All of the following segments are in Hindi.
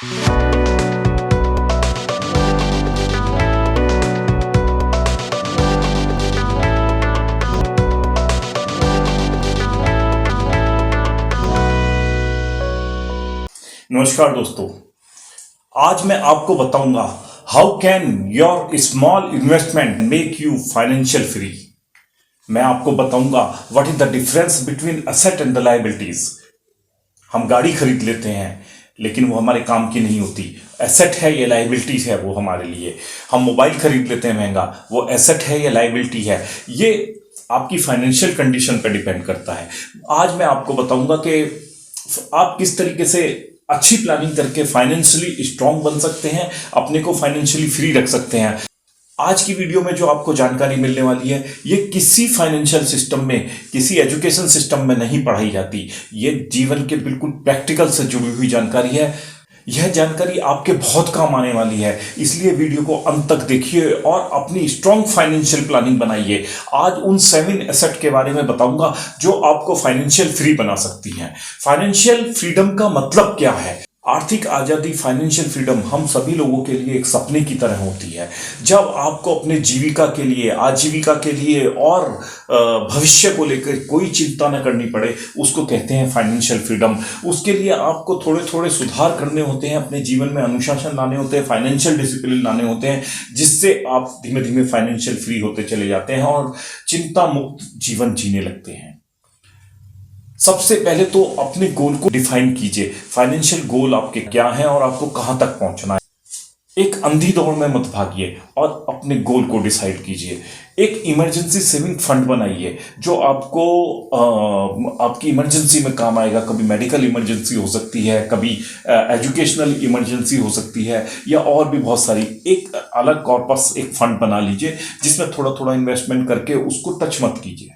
नमस्कार दोस्तों, आज मैं आपको बताऊंगा how can your small investment make you financial free. मैं आपको बताऊंगा what is the difference between asset and the liabilities. हम गाड़ी खरीद लेते हैं लेकिन वो हमारे काम की नहीं होती, एसेट है या लायबिलिटीज है वो हमारे लिए। हम मोबाइल खरीद लेते हैं महंगा, वो एसेट है या लायबिलिटी है, ये आपकी फाइनेंशियल कंडीशन पर डिपेंड करता है। आज मैं आपको बताऊंगा कि आप किस तरीके से अच्छी प्लानिंग करके फाइनेंशियली स्ट्रांग बन सकते हैं, अपने को फाइनेंशियली फ्री रख सकते हैं। आज की वीडियो में जो आपको जानकारी मिलने वाली है, ये किसी फाइनेंशियल सिस्टम में, किसी एजुकेशन सिस्टम में नहीं पढ़ाई जाती। ये जीवन के बिल्कुल प्रैक्टिकल से जुड़ी हुई जानकारी है। यह जानकारी आपके बहुत काम आने वाली है, इसलिए वीडियो को अंत तक देखिए और अपनी स्ट्रांग फाइनेंशियल प्लानिंग बनाइए। आज उन 7 एसेट के बारे में बताऊंगा जो आपको फाइनेंशियल फ्री बना सकती हैं। फाइनेंशियल फ्रीडम का मतलब क्या है? आर्थिक आजादी, फाइनेंशियल फ्रीडम हम सभी लोगों के लिए एक सपने की तरह होती है। जब आपको अपने जीविका के लिए, आजीविका के लिए और भविष्य को लेकर कोई चिंता न करनी पड़े, उसको कहते हैं फाइनेंशियल फ्रीडम। उसके लिए आपको थोड़े थोड़े सुधार करने होते हैं, अपने जीवन में अनुशासन लाने होते हैं, फाइनेंशियल डिसिप्लिन लाने होते हैं, जिससे आप धीमे धीमे फाइनेंशियल फ्री होते चले जाते हैं और चिंता मुक्त जीवन जीने लगते हैं। सबसे पहले तो अपने गोल को डिफाइन कीजिए। फाइनेंशियल गोल आपके क्या हैं और आपको कहां तक पहुंचना है। एक अंधी दौड़ में मत भागिए और अपने गोल को डिसाइड कीजिए। एक इमरजेंसी सेविंग फंड बनाइए जो आपको आपकी इमरजेंसी में काम आएगा। कभी मेडिकल इमरजेंसी हो सकती है, कभी एजुकेशनल इमरजेंसी हो सकती है, या और भी बहुत सारी। एक अलग कॉर्पस, एक फंड बना लीजिए जिसमें थोड़ा थोड़ा इन्वेस्टमेंट करके उसको टच मत कीजिए।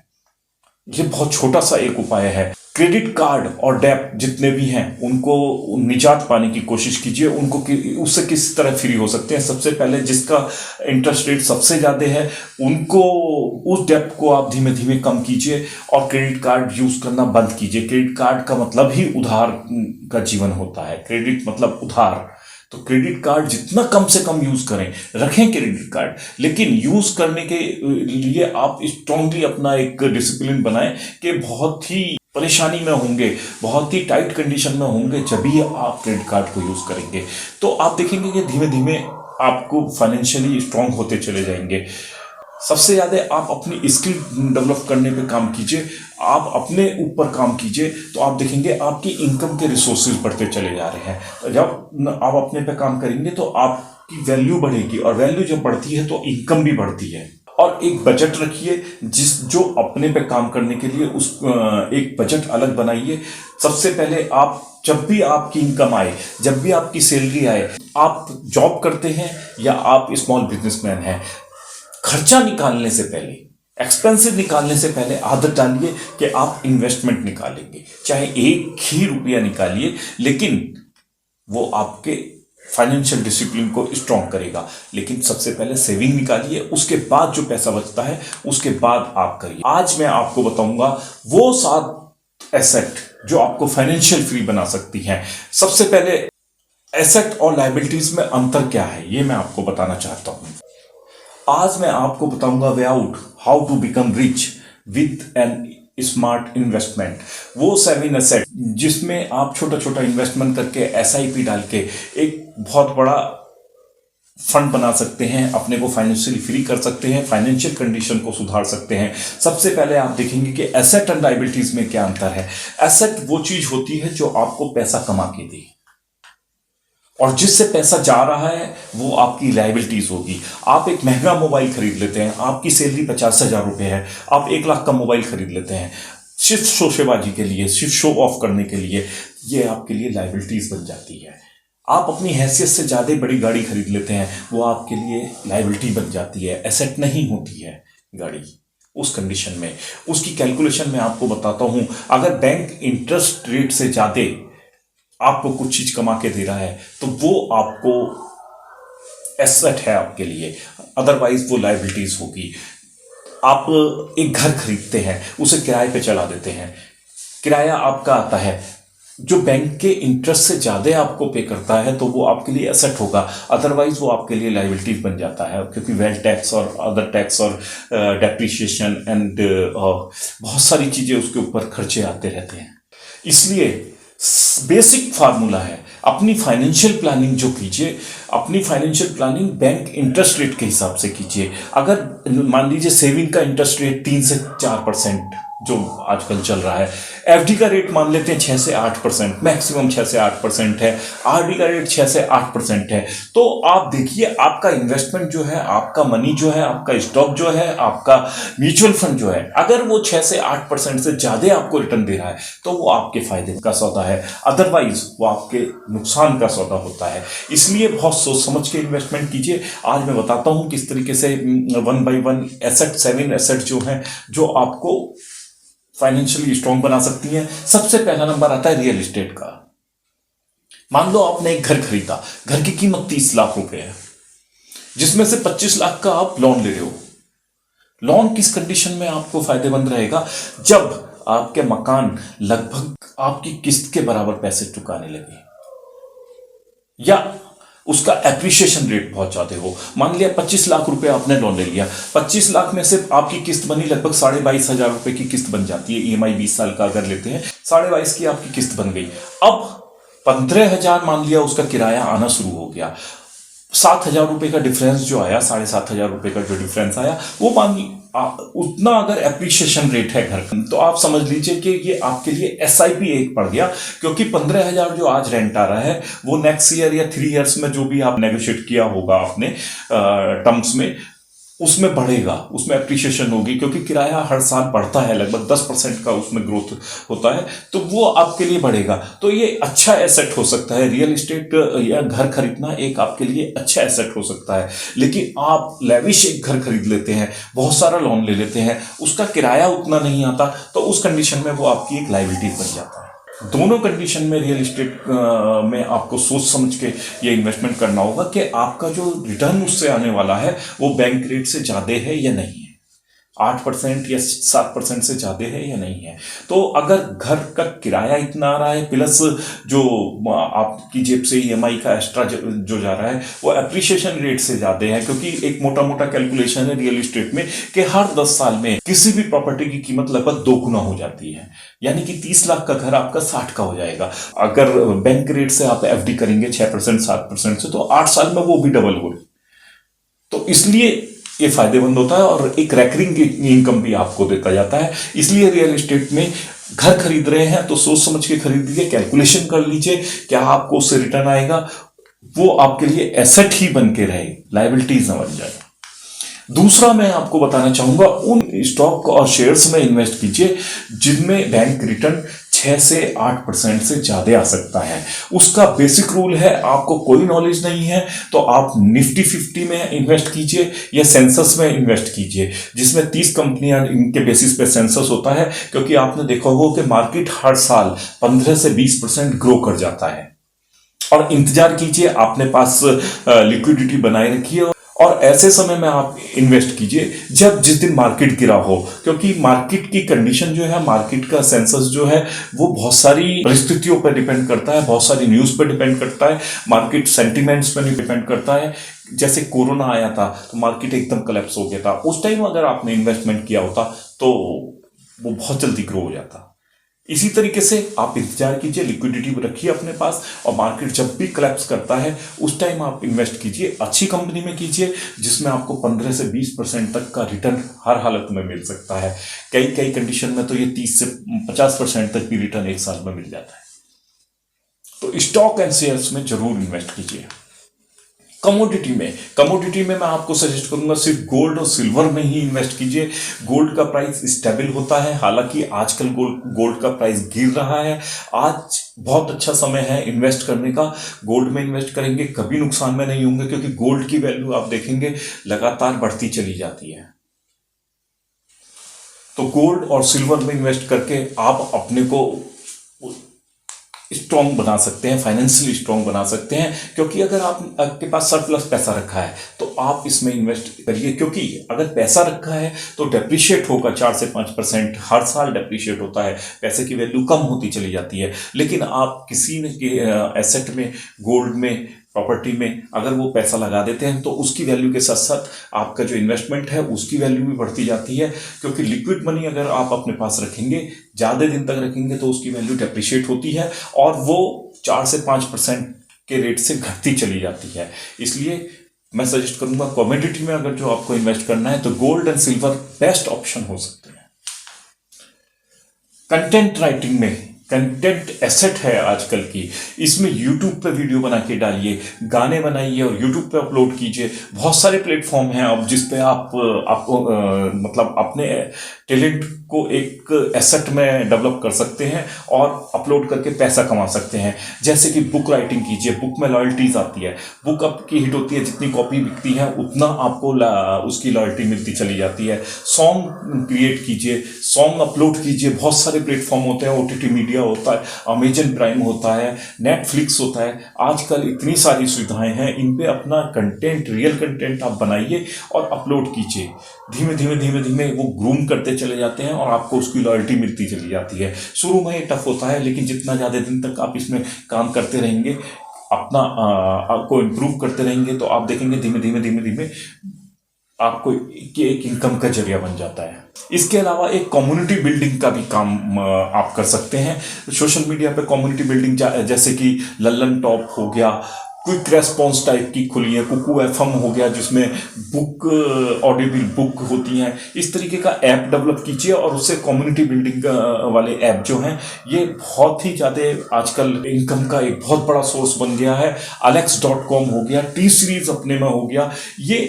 ये बहुत छोटा सा एक उपाय है। क्रेडिट कार्ड और डेब्ट जितने भी हैं उनको निजात पाने की कोशिश कीजिए। उनको उससे किस तरह फ्री हो सकते हैं? सबसे पहले जिसका इंटरेस्ट रेट सबसे ज्यादा है उनको, उस डेब्ट को आप धीमे धीमे कम कीजिए और क्रेडिट कार्ड यूज करना बंद कीजिए। क्रेडिट कार्ड का मतलब ही उधार का जीवन होता है। क्रेडिट मतलब उधार। तो क्रेडिट कार्ड जितना कम से कम यूज करें, रखें क्रेडिट कार्ड, लेकिन यूज करने के लिए आप स्ट्रांगली अपना एक डिसिप्लिन बनाएं कि बहुत ही परेशानी में होंगे, बहुत ही टाइट कंडीशन में होंगे, जब भी आप क्रेडिट कार्ड को यूज करेंगे तो आप देखेंगे कि धीमे धीमे आपको फाइनेंशियली स्ट्रांग होते चले जाएंगे। सबसे ज्यादा आप अपनी स्किल डेवलप करने पे काम कीजिए, आप अपने ऊपर काम कीजिए, तो आप देखेंगे आपकी इनकम के रिसोर्सेज बढ़ते चले जा रहे हैं। जब आप अपने पे काम करेंगे तो आपकी वैल्यू बढ़ेगी, और वैल्यू जब बढ़ती है तो इनकम भी बढ़ती है। और एक बजट रखिए जो अपने पे काम करने के लिए उस एक बजट अलग बनाइए। सबसे पहले आप, जब भी आपकी इनकम आए, जब भी आपकी सैलरी आए, आप जॉब करते हैं या आप स्मॉल बिजनेसमैन हैं, खर्चा निकालने से पहले, एक्सपेंसिव निकालने से पहले आदत डालिए कि आप इन्वेस्टमेंट निकालेंगे। चाहे एक ही रुपया निकालिए, लेकिन वो आपके फाइनेंशियल डिसिप्लिन को स्ट्रांग करेगा। लेकिन सबसे पहले सेविंग निकालिए, उसके बाद जो पैसा बचता है उसके बाद आप करिए। आज मैं आपको बताऊंगा वो 7 एसेट जो आपको फाइनेंशियल फ्री बना सकती हैं। सबसे पहले एसेट और लायबिलिटीज में अंतर क्या है, ये मैं आपको बताना चाहता हूं। आज मैं आपको बताऊंगा way out how to become rich with an smart investment. वो 7 एसेट जिसमें आप छोटा छोटा इन्वेस्टमेंट करके SIP डाल के एक बहुत बड़ा फंड बना सकते हैं, अपने को फाइनेंशियली फ्री कर सकते हैं, फाइनेंशियल कंडीशन को सुधार सकते हैं। सबसे पहले आप देखेंगे कि एसेट एंड लायबिलिटीज में क्या अंतर है। एसेट वो चीज होती है जो आपको पैसा कमा के दे, और जिससे पैसा जा रहा है वो आपकी लायबिलिटीज होगी। आप एक महंगा मोबाइल खरीद लेते हैं, आपकी सैलरी 50,000 रुपए है, आप 1 लाख का मोबाइल खरीद लेते हैं सिर्फ शोशेबाजी के लिए, सिर्फ शो ऑफ करने के लिए। ये आपके लिए लायबिलिटीज बन जाती है। आप अपनी हैसियत से ज्यादा बड़ी गाड़ी खरीद लेते हैं, वो आपके लिए लायबिलिटी बन जाती है, एसेट नहीं होती है गाड़ी। उस कंडीशन में उसकी कैलकुलेशन मैं आपको बताता हूं। अगर बैंक इंटरेस्ट रेट से ज्यादा आपको कुछ चीज कमा के दे रहा है तो वो आपको एसेट है आपके लिए, अदरवाइज वो लायबिलिटीज होगी। आप एक घर खरीदते हैं, उसे किराए पे चला देते हैं, किराया आपका आता है, जो बैंक के इंटरेस्ट से ज्यादा आपको पे करता है तो वो आपके लिए एसेट होगा, अदरवाइज वो आपके लिए लाइबिलिटीज बन जाता है, क्योंकि वेल्थ टैक्स और अदर टैक्स और डेप्रिसिएशन एंड बहुत सारी चीजें उसके ऊपर खर्चे आते रहते हैं। इसलिए बेसिक फार्मूला है, अपनी फाइनेंशियल प्लानिंग जो कीजिए, अपनी financial planning bank interest rate के हिसाब से कीजिए। अगर मान लीजिए सेविंग का इंटरेस्ट रेट 3 से 4% जो आजकल चल रहा है, एफडी का रेट मान लेते हैं 6 से 8%, मैक्सिमम 6 से 8% है, आरडी का रेट 6 से 8% है, तो आप देखिए आपका इन्वेस्टमेंट जो है, आपका मनी जो है, आपका स्टॉक जो है, आपका म्यूचुअल फंड जो है, अगर वो 6 से 8% से ज्यादा आपको रिटर्न दे रहा है तो वो आपके फायदे का सौदा है, अदरवाइज वो आपके नुकसान का सौदा होता है। इसलिए बहुत सोच समझ के इन्वेस्टमेंट कीजिए। आज मैं बताता हूं किस तरीके से 1 by 1 एसेट, 7 एसेट जो है जो आपको फाइनेंशियली स्ट्रांग बना सकती हैं। सबसे पहला नंबर आता है रियल एस्टेट का। मान लो आपने एक घर खरीदा, घर की कीमत 30 लाख रुपए है, जिसमें से 25 लाख का आप लोन ले रहे हो। लोन किस कंडीशन में आपको फायदेमंद रहेगा? जब आपके मकान लगभग आपकी किस्त के बराबर पैसे चुकाने लगे या उसका एप्रिशिएशन रेट बहुत ज्यादा हो। मान लिया 25 लाख रुपए आपने लोन ले लिया, 25 लाख में से आपकी किस्त बनी लगभग 22,500 रुपए की किस्त बन जाती है। ईएमआई 20 साल का अगर लेते हैं, 22,500 की आपकी किस्त बन गई। अब 15,000 मान लिया उसका किराया आना शुरू हो गया, 7,000 रुपए का डिफरेंस जो आया, 7,500 रुपए का जो डिफरेंस आया, वो उतना अगर एप्रिशिएशन रेट है घर का, तो आप समझ लीजिए कि ये आपके लिए एसआईपी एक पड़ गया, क्योंकि 15,000 जो आज रेंट आ रहा है वो नेक्स्ट ईयर या 3 इयर्स में जो भी आप नेगोशिएट किया होगा आपने टर्म्स में, उसमें बढ़ेगा, उसमें एप्रिशिएशन होगी, क्योंकि किराया हर साल बढ़ता है, लगभग 10% का उसमें ग्रोथ होता है, तो वो आपके लिए बढ़ेगा। तो ये अच्छा एसेट हो सकता है, रियल एस्टेट या घर खरीदना एक आपके लिए अच्छा एसेट हो सकता है। लेकिन आप लेविश एक घर खरीद लेते हैं, बहुत सारा लोन ले लेते हैं, उसका किराया उतना नहीं आता, तो उस कंडीशन में वो आपकी एक लायबिलिटी बन जाता है। दोनों कंडीशन में रियल एस्टेट में आपको सोच समझ के ये इन्वेस्टमेंट करना होगा कि आपका जो रिटर्न उससे आने वाला है वो बैंक रेट से ज्यादा है या नहीं है, 8% या 7% से ज्यादा है या नहीं है। तो अगर घर का किराया इतना आ रहा है, प्लस जो आपकी जेब से ईएमआई का एक्स्ट्रा जो जा रहा है वो एप्रिशिएशन रेट से ज्यादा है, क्योंकि एक मोटा मोटा कैलकुलेशन है रियल एस्टेट में कि हर 10 साल में किसी भी प्रॉपर्टी की कीमत लगभग 2 गुना हो जाती है, यानी कि 30 लाख का घर आपका 60 का हो जाएगा। अगर बैंक रेट से आप एफडी करेंगे 6% 7% से, तो 8 साल में वो भी डबल हो रही। तो इसलिए ये फायदेमंद होता है और एक रैकरिंग इनकम भी आपको देता जाता है। इसलिए रियल एस्टेट में घर खरीद रहे हैं तो सोच समझ के खरीद लीजिए, कैलकुलेशन कर लीजिए क्या आपको उससे रिटर्न आएगा, वो आपके लिए एसेट ही बन के रहे, लायबिलिटीज न बन जाए। दूसरा मैं आपको बताना चाहूंगा, उन स्टॉक और शेयर्स में इन्वेस्ट कीजिए जिनमें बैंक रिटर्न 6 से 8% से ज्यादा आ सकता है। उसका बेसिक रूल है, आपको कोई नॉलेज नहीं है तो आप निफ्टी 50 में इन्वेस्ट कीजिए या सेंसस में इन्वेस्ट कीजिए, जिसमें 30 कंपनियां इनके बेसिस पे सेंसस होता है, क्योंकि आपने देखा होगा कि मार्केट हर साल 15 से 20% ग्रो कर जाता है। और इंतजार कीजिए, अपने पास लिक्विडिटी बनाए रखिए और ऐसे समय में आप इन्वेस्ट कीजिए जब जिस दिन मार्केट गिरा हो, क्योंकि मार्केट की कंडीशन जो है, मार्केट का सेंसस जो है वो बहुत सारी परिस्थितियों पर डिपेंड करता है, बहुत सारी न्यूज पर डिपेंड करता है, मार्केट सेंटिमेंट्स पर डिपेंड करता है। जैसे कोरोना आया था तो मार्केट एकदम कोलैप्स हो गया था, उस टाइम अगर आपने इन्वेस्टमेंट किया होता तो वो बहुत जल्दी ग्रो हो जाता। इसी तरीके से आप इंतजार कीजिए, लिक्विडिटी रखिए अपने पास, और मार्केट जब भी कोलैप्स करता है उस टाइम आप इन्वेस्ट कीजिए, अच्छी कंपनी में कीजिए जिसमें आपको 15 से 20% तक का रिटर्न हर हालत में मिल सकता है। कई कंडीशन में तो ये 30 से 50% तक भी रिटर्न एक साल में मिल जाता है। तो स्टॉक एंड शेयर्स में जरूर इन्वेस्ट कीजिए। कमोडिटी में मैं आपको सजेस्ट करूंगा सिर्फ गोल्ड और सिल्वर में ही इन्वेस्ट कीजिए। गोल्ड का प्राइस स्टेबल होता है, हालांकि आजकल गोल्ड का प्राइस गिर रहा है। आज बहुत अच्छा समय है इन्वेस्ट करने का, गोल्ड में इन्वेस्ट करेंगे कभी नुकसान में नहीं होंगे, क्योंकि गोल्ड की वैल्यू आप देखेंगे लगातार बढ़ती चली जाती है। तो गोल्ड और सिल्वर में इन्वेस्ट करके आप अपने को स्ट्रॉन्ग बना सकते हैं, फाइनेंशियली स्ट्रॉन्ग बना सकते हैं। क्योंकि अगर आपके पास सरप्लस पैसा रखा है तो आप इसमें इन्वेस्ट करिए, क्योंकि अगर पैसा रखा है तो डेप्रिशिएट होगा 4 से 5%, हर साल डेप्रिशिएट होता है, पैसे की वैल्यू कम होती चली जाती है। लेकिन आप किसी एसेट में, गोल्ड में, प्रॉपर्टी में अगर वो पैसा लगा देते हैं तो उसकी वैल्यू के साथ साथ आपका जो इन्वेस्टमेंट है उसकी वैल्यू भी बढ़ती जाती है। क्योंकि लिक्विड मनी अगर आप अपने पास रखेंगे, ज़्यादा दिन तक रखेंगे, तो उसकी वैल्यू डेप्रिशिएट होती है और वो 4 से 5% के रेट से घटती चली जाती है। इसलिए मैं सजेस्ट करूंगा, कमोडिटी में अगर जो आपको इन्वेस्ट करना है तो gold and silver best option हो सकते हैं। कंटेंट राइटिंग में, कंटेंट एसेट है आजकल की, इसमें यूट्यूब पे वीडियो बना के डालिए, गाने बनाइए और यूट्यूब पे अपलोड कीजिए। बहुत सारे प्लेटफॉर्म हैं अब जिस पे आपको मतलब अपने टैलेंट को एक एसेट में डेवलप कर सकते हैं और अपलोड करके पैसा कमा सकते हैं। जैसे कि बुक राइटिंग कीजिए, बुक में लॉयल्टीज आती है, बुक आपकी हिट होती है, जितनी कॉपी बिकती है उतना आपको उसकी लॉयल्टी मिलती चली जाती है। सॉन्ग क्रिएट कीजिए, सॉन्ग अपलोड कीजिए, बहुत सारे प्लेटफॉर्म होते हैं, OTT मीडिया होता है, अमेजन प्राइम होता है, नेटफ्लिक्स होता है, आजकल इतनी सारी सुविधाएं हैं, इन पे अपना कंटेंट, रियल कंटेंट आप बनाइए और अपलोड कीजिए। धीमे धीमे धीमे धीमे वो ग्रूम करते चले जाते हैं और आपको उसकी लॉयल्टी मिलती चली जाती है। शुरू में ये टफ होता है, लेकिन जितना ज़्यादा दिन तक आप इसमें काम करते रहेंगे, अपना आपको इम्प्रूव करते रहेंगे, तो आप देखेंगे धीमे धीमे धीमे धीमे आपको एक इनकम का जरिया बन जाता है। इसके अलावा एक कम्युनिटी बिल्डिंग का भी काम आप कर सकते हैं। सोशल मीडिया पे कम्युनिटी बिल्डिंग जैसे कि लल्लन टॉप हो गया, क्विक रेस्पॉन्स टाइप की खुली है, कुकू FM हो गया जिसमें बुक, ऑडियो बुक होती हैं, इस तरीके का ऐप डेवलप कीजिए और उससे कम्युनिटी बिल्डिंग वाले ऐप जो हैं ये बहुत ही ज़्यादा आजकल इनकम का एक बहुत बड़ा सोर्स बन गया है। Alex.com हो गया, T सीरीज अपने में हो गया, ये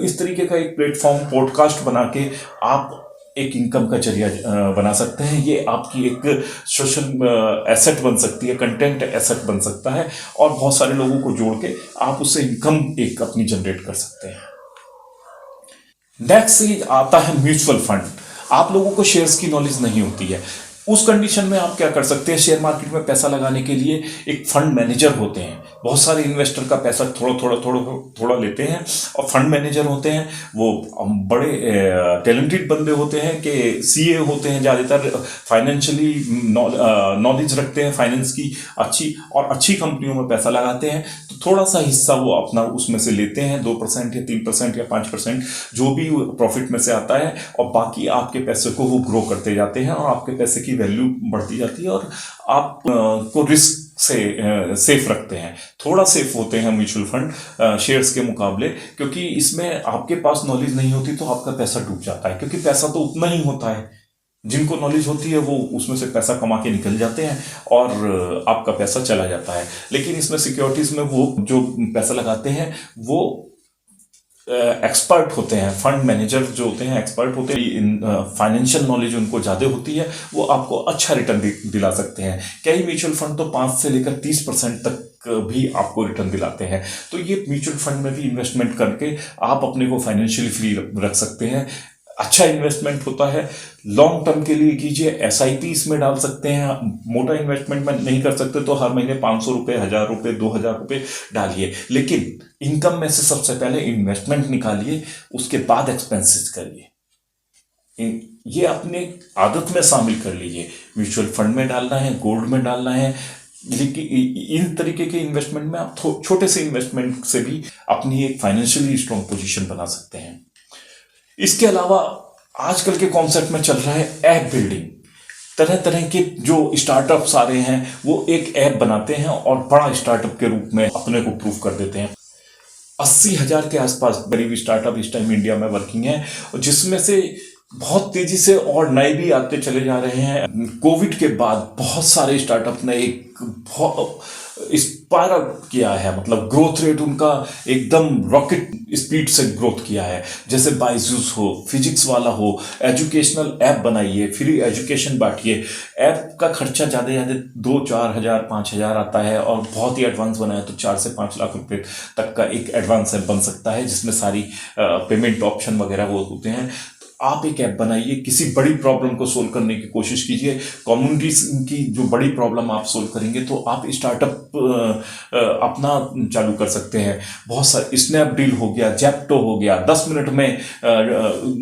इस तरीके का एक प्लेटफॉर्म, पॉडकास्ट बना के आप एक इनकम का जरिया बना सकते हैं। ये आपकी एक सोशल एसेट बन सकती है, कंटेंट एसेट बन सकता है और बहुत सारे लोगों को जोड़ के आप उससे इनकम एक अपनी जनरेट कर सकते हैं। नेक्स्ट आता है म्यूचुअल फंड। आप लोगों को शेयर्स की नॉलेज नहीं होती है, उस कंडीशन में आप क्या कर सकते हैं, शेयर मार्केट में पैसा लगाने के लिए एक फंड मैनेजर होते हैं। बहुत सारे इन्वेस्टर का पैसा थोड़ा लेते हैं और फंड मैनेजर होते हैं, वो बड़े टैलेंटेड बंदे होते हैं कि CA होते हैं, ज़्यादातर फाइनेंशियली नॉलेज रखते हैं फाइनेंस की अच्छी, और अच्छी कंपनियों में पैसा लगाते हैं। तो थोड़ा सा हिस्सा वो अपना उसमें से लेते हैं, 2% या 3% या 5% जो भी प्रॉफिट में से आता है, और बाकी आपके पैसे को वो ग्रो करते जाते हैं और आपके पैसे की वैल्यू बढ़ती जाती है और आप को रिस्क से सेफ रखते हैं। थोड़ा सेफ होते हैं म्यूचुअल फंड शेयर्स के मुकाबले, क्योंकि इसमें आपके पास नॉलेज नहीं होती तो आपका पैसा डूब जाता है, क्योंकि पैसा तो उतना ही होता है। जिनको नॉलेज होती है वो उसमें से पैसा कमा के निकल जाते हैं और आपका पैसा चला जाता है। लेकिन इसमें सिक्योरिटीज में वो जो पैसा लगाते हैं वो एक्सपर्ट होते हैं, फंड मैनेजर जो होते हैं एक्सपर्ट होते हैं, इन फाइनेंशियल नॉलेज उनको ज़्यादा होती है, वो आपको अच्छा रिटर्न दिला सकते हैं। कई म्यूचुअल फंड तो 5 से लेकर 30% तक भी आपको रिटर्न दिलाते हैं। तो ये म्यूचुअल फंड में भी इन्वेस्टमेंट करके आप अपने को फाइनेंशियली फ्री रख सकते हैं। अच्छा इन्वेस्टमेंट होता है, लॉन्ग टर्म के लिए कीजिए, SIP इसमें डाल सकते हैं। मोटा इन्वेस्टमेंट में नहीं कर सकते तो हर महीने 500 रुपये, 1000 रुपये, 2000 रुपये डालिए, लेकिन इनकम में से सबसे पहले इन्वेस्टमेंट निकालिए, उसके बाद एक्सपेंसेस करिए। ये अपने आदत में शामिल कर लीजिए। म्यूचुअल फंड में डालना है, गोल्ड में डालना है, लेकिन इन तरीके के इन्वेस्टमेंट में आप छोटे से इन्वेस्टमेंट से भी अपनी एक फाइनेंशियली स्ट्रॉन्ग पोजीशन बना सकते हैं। इसके अलावा आजकल के कॉन्सेप्ट में चल रहा है ऐप बिल्डिंग। तरह तरह के जो स्टार्टअप्स आ रहे हैं वो एक ऐप बनाते हैं और बड़ा स्टार्टअप के रूप में अपने को प्रूव कर देते हैं। 80,000 के आसपास करीब स्टार्टअप इस टाइम इंडिया में वर्किंग है, जिसमें से बहुत तेजी से और नए भी आते चले जा रहे हैं। कोविड के बाद बहुत सारे स्टार्टअप ने एक बहुत स्पाइरल किया है, मतलब ग्रोथ रेट उनका एकदम रॉकेट स्पीड से ग्रोथ किया है। जैसे बायजूस हो, फिजिक्स वाला हो, एजुकेशनल ऐप बनाइए, फ्री एजुकेशन बांटिए। ऐप का खर्चा ज़्यादा 2-4 हज़ार 5 हज़ार आता है और बहुत ही एडवांस बनाए तो 4 से 5 लाख रुपए तक का एक एडवांस ऐप बन सकता है, जिसमें सारी पेमेंट ऑप्शन वगैरह वो होते हैं। आप एक ऐप बनाइए, किसी बड़ी प्रॉब्लम को सोल्व करने की कोशिश कीजिए। कम्युनिटीज की जो बड़ी प्रॉब्लम आप सोल्व करेंगे तो आप स्टार्टअप अपना चालू कर सकते हैं। बहुत सारे स्नैपडील हो गया, जेप्टो हो गया, 10 मिनट में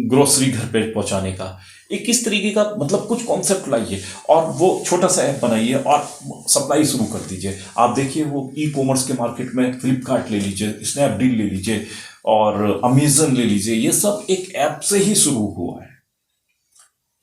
ग्रोसरी घर पे पहुंचाने का। एक इस तरीके का मतलब कुछ कॉन्सेप्ट लाइए और वो छोटा सा ऐप बनाइए और सप्लाई शुरू कर दीजिए। आप देखिए वो ई कॉमर्स के मार्केट में फ्लिपकार्ट ले लीजिए, स्नैपडील ले लीजिए और अमेजन ले लीजिए, ये सब एक ऐप से ही शुरू हुआ है।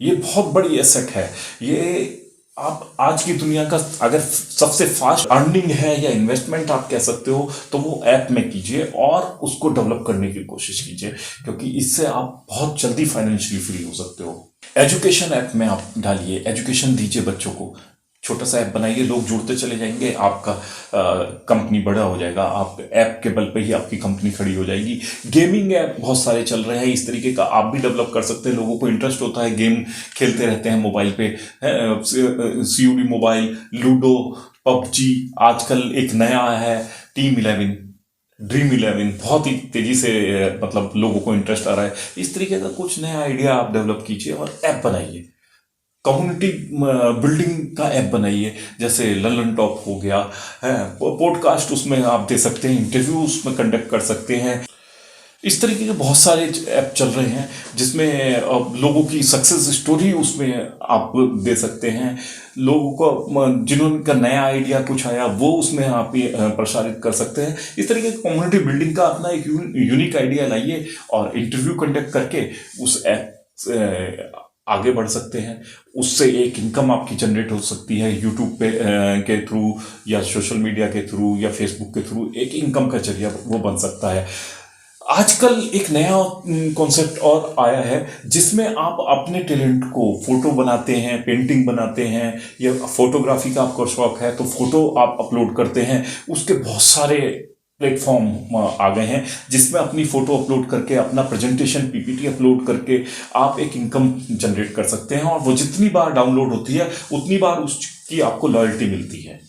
ये बहुत बड़ी एसेट है। ये आप आज की दुनिया का अगर सबसे फास्ट अर्निंग है या इन्वेस्टमेंट आप कह सकते हो तो वो ऐप में कीजिए और उसको डेवलप करने की कोशिश कीजिए, क्योंकि इससे आप बहुत जल्दी फाइनेंशियली फ्री हो सकते हो। एजुकेशन ऐप में आप डालिए, एजुकेशन दीजिए बच्चों को। छोटा सा ऐप बनाइए, लोग जुड़ते चले जाएंगे, आपका कंपनी बड़ा हो जाएगा। आप ऐप के बल पे ही आपकी कंपनी खड़ी हो जाएगी। गेमिंग ऐप बहुत सारे चल रहे हैं, इस तरीके का आप भी डेवलप कर सकते हैं। लोगों को इंटरेस्ट होता है, गेम खेलते रहते हैं मोबाइल पे, COD मोबाइल, लूडो, पबजी। आजकल एक नया आया है Team11, Dream11, बहुत ही तेजी से मतलब लोगों को इंटरेस्ट आ रहा है। इस तरीके का कुछ नया आइडिया आप डेवलप कीजिए और ऐप बनाइए। कम्युनिटी बिल्डिंग का ऐप बनाइए, जैसे ललन टॉप हो गया है, पॉडकास्ट उसमें आप दे सकते हैं, इंटरव्यू उसमें कंडक्ट कर सकते हैं। इस तरीके के बहुत सारे ऐप चल रहे हैं जिसमें लोगों की सक्सेस स्टोरी उसमें आप दे सकते हैं। लोगों को जिन्होंने का नया आइडिया कुछ आया वो उसमें आप प्रसारित कर सकते हैं। इस तरीके की कम्युनिटी बिल्डिंग का अपना एक यूनिक आइडिया लाइए और इंटरव्यू कंडक्ट करके उस ऐप आगे बढ़ सकते हैं। उससे एक इनकम आपकी जनरेट हो सकती है, यूट्यूब पे के थ्रू या सोशल मीडिया के थ्रू या फेसबुक के थ्रू एक इनकम का जरिया वो बन सकता है। आजकल एक नया कॉन्सेप्ट और आया है जिसमें आप अपने टैलेंट को, फोटो बनाते हैं, पेंटिंग बनाते हैं या फोटोग्राफी का आपको शौक है तो फोटो आप अपलोड करते हैं, उसके बहुत सारे प्लेटफॉर्म आ गए हैं जिसमें अपनी फोटो अपलोड करके, अपना प्रेजेंटेशन PPT अपलोड करके आप एक इनकम जनरेट कर सकते हैं। और वो जितनी बार डाउनलोड होती है उतनी बार उसकी आपको लॉयल्टी मिलती है।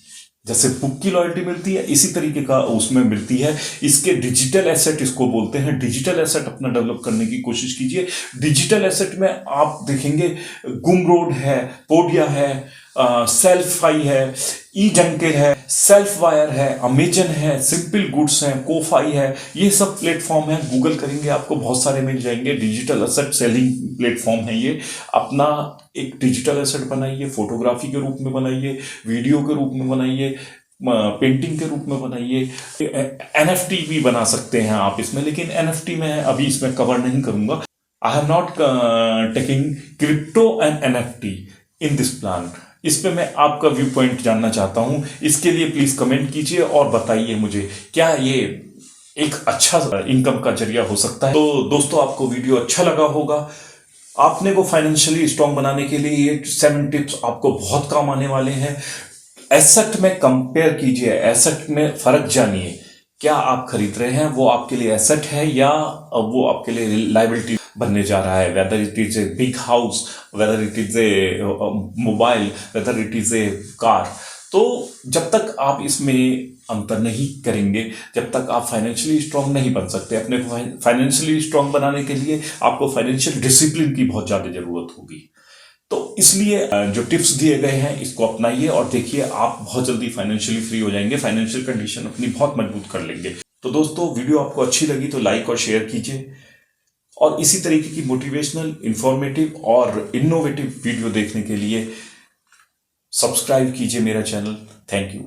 जैसे बुक की लॉयल्टी मिलती है, इसी तरीके का उसमें मिलती है। इसके डिजिटल एसेट इसको बोलते हैं। डिजिटल एसेट अपना डेवलप करने की कोशिश कीजिए। डिजिटल एसेट में आप देखेंगे गुमरोड है, पोडिया है, सेल्फाई है, ई जंकेर है, सेल्फ वायर है, अमेजन है, सिंपल गुड्स है, कोफाई है। ये सब प्लेटफॉर्म है, गूगल करेंगे आपको बहुत सारे मिल जाएंगे। डिजिटल एसेट सेलिंग प्लेटफॉर्म है ये। अपना एक डिजिटल एसेट बनाइए, फोटोग्राफी के रूप में बनाइए, वीडियो के रूप में बनाइए, पेंटिंग के रूप में बनाइए। NFT भी बना सकते हैं आप इसमें, लेकिन NFT में अभी इसमें कवर नहीं करूंगा। I have not taking crypto and NFT in this plan. इस पे मैं आपका व्यू पॉइंट जानना चाहता हूं। इसके लिए प्लीज कमेंट कीजिए और बताइए मुझे क्या ये एक अच्छा इनकम का जरिया हो सकता है। तो दोस्तों, आपको वीडियो अच्छा लगा होगा। आपने को फाइनेंशियली स्ट्रांग बनाने के लिए ये 7 टिप्स आपको बहुत काम आने वाले हैं। एसेट में कंपेयर कीजिए, एसेट में फर्क जानिए। क्या आप खरीद रहे हैं वो आपके लिए एसेट है या वो आपके लिए लायबिलिटी बनने जा रहा है। Whether it is a big house, whether it is a mobile, whether it is a car. तो जब तक आप इसमें अंतर नहीं करेंगे, जब तक आप फाइनेंशियली स्ट्रांग नहीं बन सकते। अपने फाइनेंशियली स्ट्रांग बनाने के लिए आपको फाइनेंशियल डिसिप्लिन की बहुत ज्यादा जरूरत होगी। तो इसलिए जो टिप्स दिए गए हैं इसको अपनाइए और देखिए आप बहुत जल्दी फाइनेंशियली फ्री हो जाएंगे, फाइनेंशियल कंडीशन अपनी बहुत मजबूत कर लेंगे। तो दोस्तों, वीडियो आपको अच्छी लगी तो लाइक और शेयर कीजिए और इसी तरीके की मोटिवेशनल, इंफॉर्मेटिव और इनोवेटिव वीडियो देखने के लिए सब्सक्राइब कीजिए मेरा चैनल। Thank you.